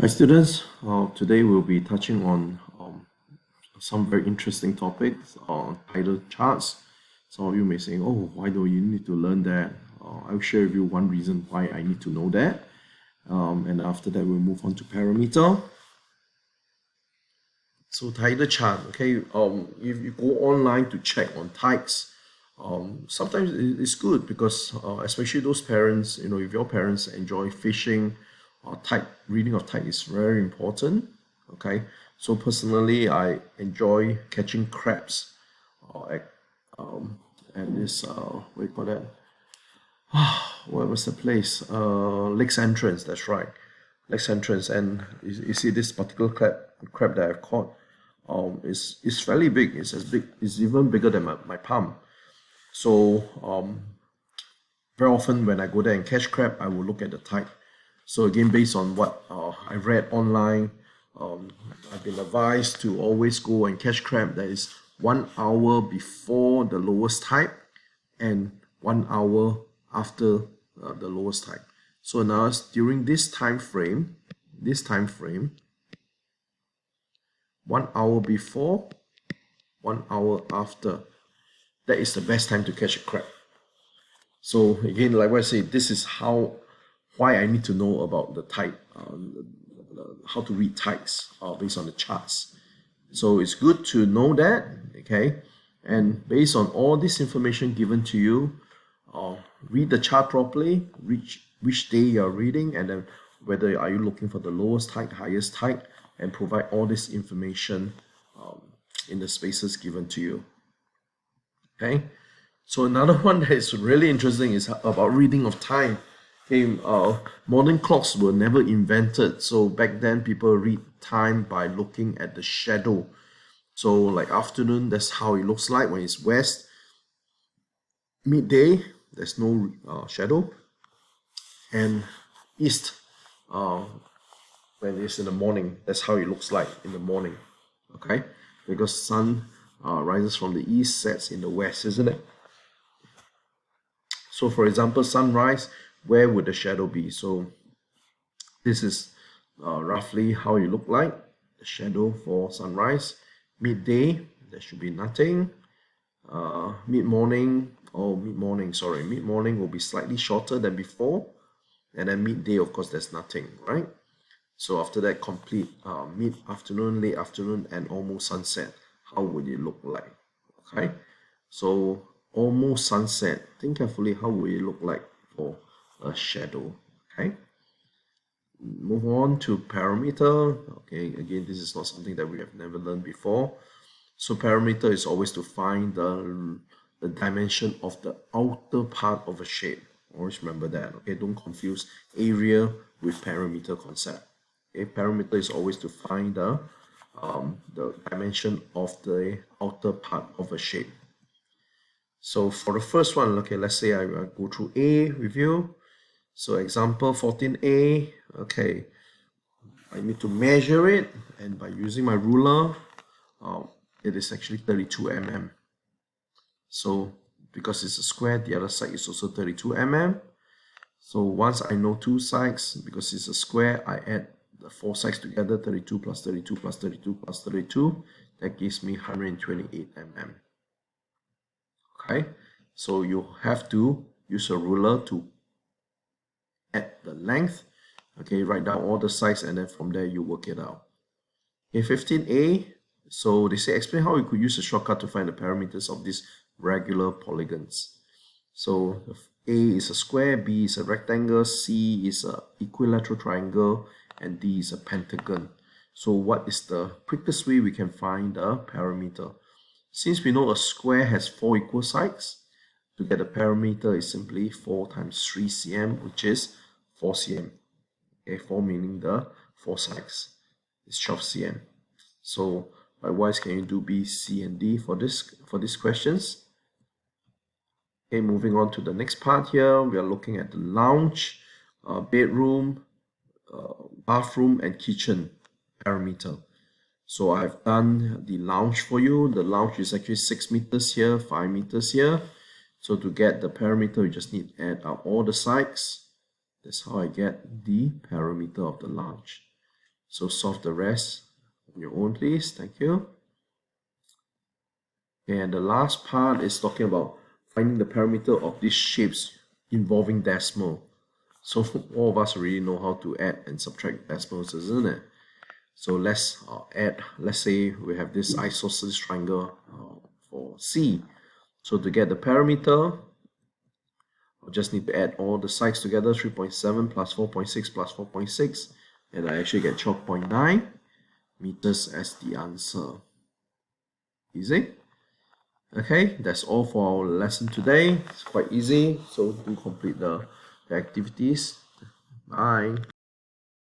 Hi students, today we'll be touching on some very interesting topics on tidal charts. Some of you may say, oh, why do you need to learn that? I'll share with you one reason why I need to know that. And after that, we'll move on to parameter. So tidal chart, okay, if you go online to check on tides, sometimes it's good because especially those parents, if your parents enjoy fishing, tide reading of tide is very important. Okay, so personally, I enjoy catching crabs at this what do you call that? What was the place? Lake's Entrance. That's right, Lake's Entrance. And you see this particular crab that I've caught. Is fairly big. It's as big. It's even bigger than my palm. So very often when I go there and catch crab, I will look at the tide. So again, based on what I read online, I've been advised to always go and catch crab that is 1 hour before the lowest tide and 1 hour after the lowest tide. So now during this time frame, 1 hour before, 1 hour after, that is the best time to catch a crab. So again, like what I say, this is why I need to know about the tide, how to read tides based on the charts. So it's good to know that, okay? And based on all this information given to you, read the chart properly, which day you're reading, and then whether are you looking for the lowest tide, highest tide, and provide all this information in the spaces given to you. Okay, so another one that is really interesting is about reading of time. Okay, modern clocks were never invented, so back then people read time by looking at the shadow. So like afternoon, that's how it looks like when it's west. Midday, there's no shadow, and east, when it's in the morning, that's how it looks like in the morning. Okay, because sun rises from the east, sets in the west, isn't it? So for example, sunrise, where would the shadow be? So this is roughly how it look like, the shadow for sunrise. Midday, there should be nothing. Mid-morning will be slightly shorter than before. And then midday, of course, there's nothing, right? So after that, complete mid-afternoon, late afternoon, and almost sunset. How would it look like? Okay, so almost sunset. Think carefully, how will it look like for a shadow? Okay, move on to parameter. Okay, again, this is not something that we have never learned before. So parameter is always to find the dimension of the outer part of a shape. Always remember that. Okay, don't confuse area with parameter concept. Okay, parameter is always to find the dimension of the outer part of a shape. So for the first one, okay, let's say I go through A with you. So example 14A, okay, I need to measure it, and by using my ruler, it is actually 32 mm. So because it's a square, the other side is also 32 mm. So once I know two sides, because it's a square, I add the four sides together, 32 plus 32 plus 32 plus 32, that gives me 128 mm. Okay, so you have to use a ruler to add the length. Okay, write down all the sides, and then from there you work it out. Okay, 15A, so they say explain how you could use a shortcut to find the parameters of these regular polygons. So A is a square, B is a rectangle, C is a equilateral triangle, and D is a pentagon. So what is the quickest way we can find the parameter? Since we know a square has 4 equal sides, to get the parameter is simply 4 times 3 cm, which is 4 cm. Okay, 4 meaning the 4 sides is 12 cm. So likewise, can you do B, C, and D for these questions? Okay, moving on to the next part here, we are looking at the lounge, bedroom, bathroom, and kitchen parameter. So I've done the lounge for you. The lounge is actually 6 meters here, 5 meters here. So to get the parameter, you just need to add up all the sides. That's how I get the parameter of the lounge. So solve the rest on your own, please. Thank you. And the last part is talking about finding the parameter of these shapes involving decimal. So all of us already know how to add and subtract decimals, isn't it? So let's add, let's say we have this isosceles triangle for C. So to get the parameter, I'll just need to add all the sides together, 3.7 plus 4.6 plus 4.6, and I actually get 12.9 meters as the answer. Easy? Okay, that's all for our lesson today. It's quite easy, so do complete the activities. Bye.